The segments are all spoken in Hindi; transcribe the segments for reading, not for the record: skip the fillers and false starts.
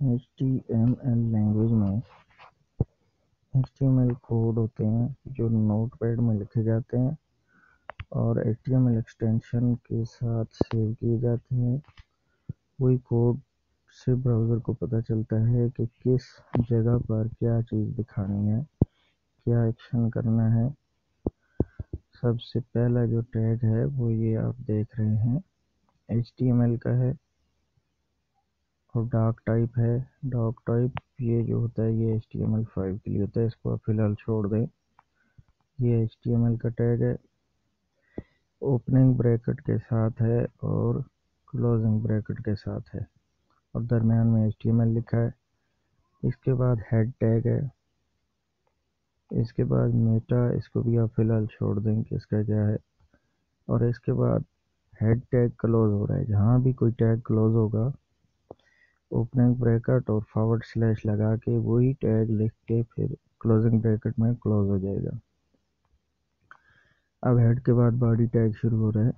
HTML लैंग्वेज में HTML कोड होते हैं जो नोटपैड में लिखे जाते हैं और HTML एक्सटेंशन के साथ सेव किए जाते हैं। वही कोड से ब्राउज़र को पता चलता है कि किस जगह पर क्या चीज़ दिखानी है, क्या एक्शन करना है। सबसे पहला जो टैग है वो ये आप देख रहे हैं, HTML का है और डॉक टाइप है। डॉक टाइप ये जो होता है ये HTML5 के लिए होता है, इसको आप फिलहाल छोड़ दें। ये HTML का टैग है, ओपनिंग ब्रैकेट के साथ है और क्लोजिंग ब्रैकेट के साथ है और दरम्यान में HTML लिखा है। इसके बाद हेड टैग है, इसके बाद मेटा, इसको भी आप फिलहाल छोड़ दें कि इसका क्या है। और इसके बाद हेड टैग क्लोज हो रहा है, जहाँ भी कोई टैग क्लोज होगा ओपनिंग ब्रैकेट और फॉरवर्ड स्लैश लगा के वही टैग लिख के फिर क्लोजिंग ब्रैकेट में क्लोज हो जाएगा। अब हेड के बाद बॉडी टैग शुरू हो रहा है,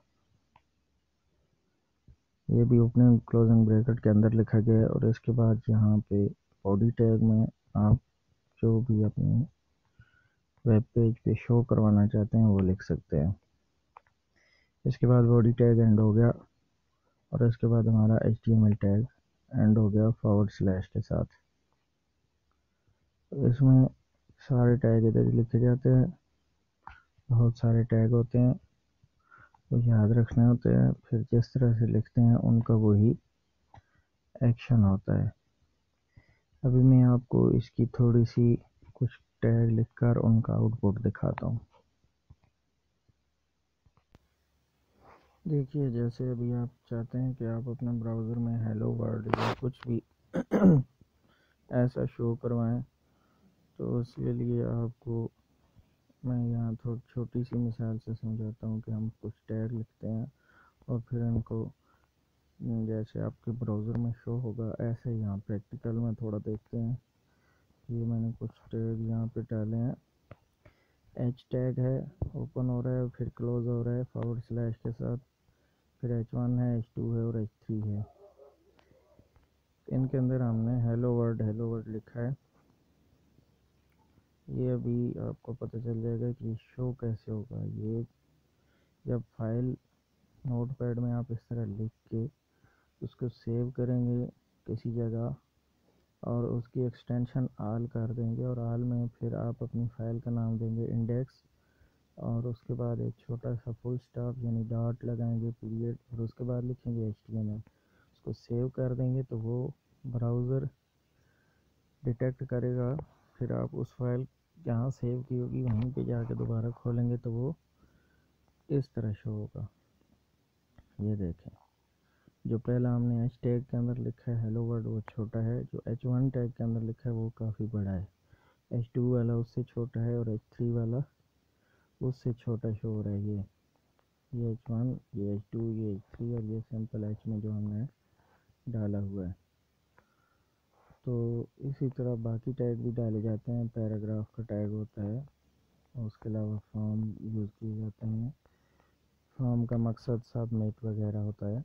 ये भी ओपनिंग क्लोजिंग ब्रैकेट के अंदर लिखा गया है। और इसके बाद यहाँ पे बॉडी टैग में आप जो भी अपने वेब पेज पे शो करवाना चाहते हैं वो लिख सकते हैं। इसके बाद बॉडी टैग एंड हो गया और इसके बाद हमारा HTML टैग एंड हो गया फॉरवर्ड स्लैश के साथ। तो इसमें सारे टैग इधर लिखे जाते हैं, बहुत सारे टैग होते हैं वो याद रखने होते हैं, फिर जिस तरह से लिखते हैं उनका वही एक्शन होता है। अभी मैं आपको इसकी थोड़ी सी कुछ टैग लिखकर उनका आउटपुट दिखाता हूँ। देखिए, जैसे अभी आप चाहते हैं कि आप अपने ब्राउज़र में हेलो वर्ल्ड या कुछ भी ऐसा शो करवाएं, तो उसके लिए आपको मैं यहाँ थोड़ी छोटी सी मिसाल से समझाता हूँ कि हम कुछ टैग लिखते हैं और फिर इनको जैसे आपके ब्राउज़र में शो होगा ऐसे ही यहाँ प्रैक्टिकल में थोड़ा देखते हैं। ये मैंने कुछ टैग यहाँ पे डाले हैं। H टैग है, ओपन हो रहा है फिर क्लोज हो रहा है फॉरवर्ड स्लैश के साथ, फिर H1 है, H2 है और H3 है। इनके अंदर हमने हेलो वर्ड लिखा है। ये अभी आपको पता चल जाएगा कि शो कैसे होगा। ये जब फाइल नोटपैड में आप इस तरह लिख के उसको सेव करेंगे किसी जगह और उसकी एक्सटेंशन आल कर देंगे और आल में फिर आप अपनी फ़ाइल का नाम देंगे इंडेक्स और उसके बाद एक छोटा सा फुल स्टॉप यानी डॉट लगाएंगे, पीरियड, और उसके बाद लिखेंगे HTML। उसको सेव कर देंगे तो वो ब्राउज़र डिटेक्ट करेगा। फिर आप उस फाइल जहाँ सेव की होगी वहीं पे जाके दोबारा खोलेंगे तो वो इस तरह शो होगा। ये देखें, जो पहला हमने H टैग के अंदर लिखा है हेलो वर्ल्ड वो छोटा है, जो H1 टैग के अंदर लिखा है वो काफ़ी बड़ा है, H2 वाला उससे छोटा है और H3 वाला उससे छोटा शो हो रहा है। ये H1, ये H2, ये H3 और ये सिंपल H में जो हमने डाला हुआ है। तो इसी तरह बाकी टैग भी डाले जाते हैं। पैराग्राफ का टैग होता है और उसके अलावा फॉर्म यूज़ किए जाते हैं। फॉर्म का मकसद सबमिट वगैरह होता है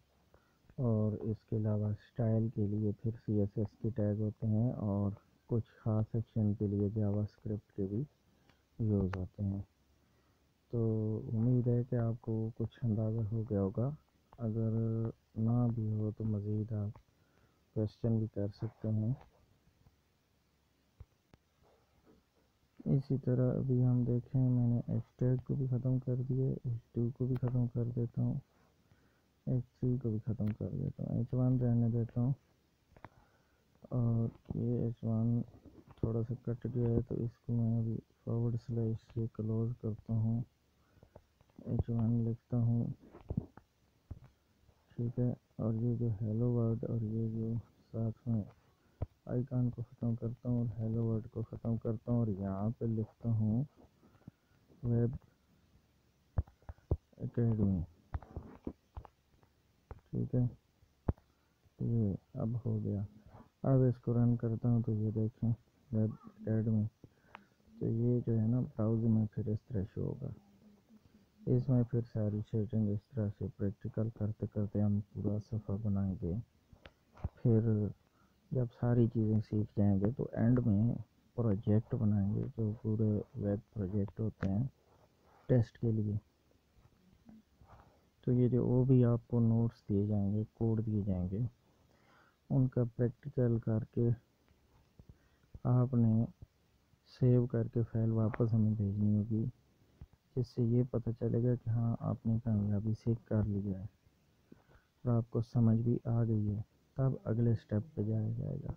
और इसके अलावा स्टाइल के लिए फिर CSS के टैग होते हैं और कुछ ख़ास सेक्शन के लिए जावास्क्रिप्ट के भी यूज़ होते हैं। तो उम्मीद है कि आपको कुछ अंदाज़ा हो गया होगा। अगर ना भी हो तो मज़ीद आप क्वेश्चन भी कर सकते हैं। इसी तरह अभी हम देखें, मैंने H टैग को भी ख़त्म कर दिया, H2 को भी ख़त्म कर देता हूँ, H3 को भी ख़त्म कर देता हूँ, H1 रहने देता हूँ और ये H1 थोड़ा सा कट गया है तो इसको मैं अभी फॉरवर्ड स्लैश से क्लोज करता हूँ, H1 लिखता हूँ, ठीक है। और ये जो हेलो वर्ड और ये जो साथ में आइकन को ख़त्म करता हूँ और हेलो वर्ड को ख़त्म करता हूँ और यहाँ पे लिखता हूँ वेब एकेडमी, ठीक है। ये अब हो गया। अब इसको रन करता हूँ तो ये देखें वेब एकेडमी, तो ये जो है ना ब्राउज़र में फिर इस तरह शो होगा। इसमें फिर सारी सेटिंग इस तरह से प्रैक्टिकल करते करते हम पूरा सफ़ा बनाएंगे। फिर जब सारी चीज़ें सीख जाएंगे तो एंड में प्रोजेक्ट बनाएंगे, जो पूरे वेब प्रोजेक्ट होते हैं टेस्ट के लिए। तो ये जो वो भी आपको नोट्स दिए जाएंगे, कोड दिए जाएंगे, उनका प्रैक्टिकल करके आपने सेव करके फाइल वापस हमें भेजनी होगी, जिससे ये पता चलेगा कि हाँ आपने कामयाबी से कर लिया है और आपको समझ भी आ गई है। तब अगले स्टेप पे जाया जाएगा।